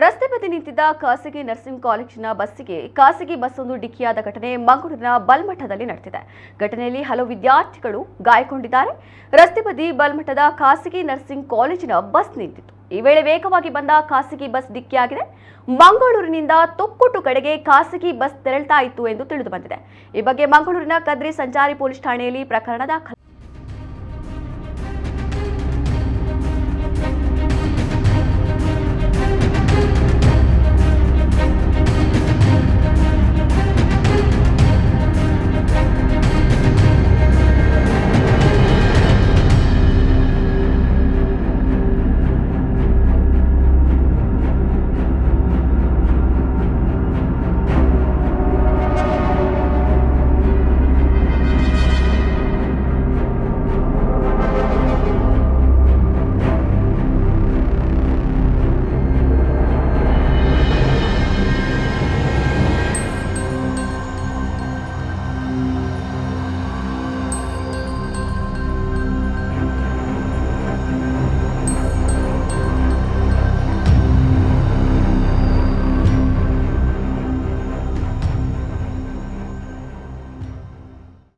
ರಸ್ತೆ ಬದಿ ನಿಂತಿದ್ದ ಖಾಸಗಿ ನರ್ಸಿಂಗ್ ಕಾಲೇಜಿನ ಬಸ್ಸಿಗೆ ಖಾಸಗಿ ಬಸ್ಸೊಂದು ಡಿಕ್ಕಿಯಾದ ಘಟನೆ ಮಂಗಳೂರಿನ ಬಲ್ಮಠದಲ್ಲಿ ನಡೆದಿದೆ. ಘಟನೆಯಲ್ಲಿ ಹಲವು ವಿದ್ಯಾರ್ಥಿಗಳು ಗಾಯಗೊಂಡಿದ್ದಾರೆ. ರಸ್ತೆ ಬದಿ ಬಲ್ಮಠದ ಖಾಸಗಿ ನರ್ಸಿಂಗ್ ಕಾಲೇಜಿನ ಬಸ್ ನಿಂತಿತ್ತು. ಈ ವೇಳೆ ವೇಗವಾಗಿ ಬಂದ ಖಾಸಗಿ ಬಸ್ ಡಿಕ್ಕಿಯಾಗಿದೆ. ಮಂಗಳೂರಿನಿಂದ ತೊಕ್ಕೊಟ್ಟು ಕಡೆಗೆ ಖಾಸಗಿ ಬಸ್ ತೆರಳುತ್ತಾ ಇತ್ತು ಎಂದು ತಿಳಿದು ಬಂದಿದೆ. ಈ ಬಗ್ಗೆ ಮಂಗಳೂರಿನ ಕದ್ರಿ ಸಂಚಾರಿ ಪೊಲೀಸ್ ಠಾಣೆಯಲ್ಲಿ ಪ್ರಕರಣ ದಾಖಲಾಗಿದೆ.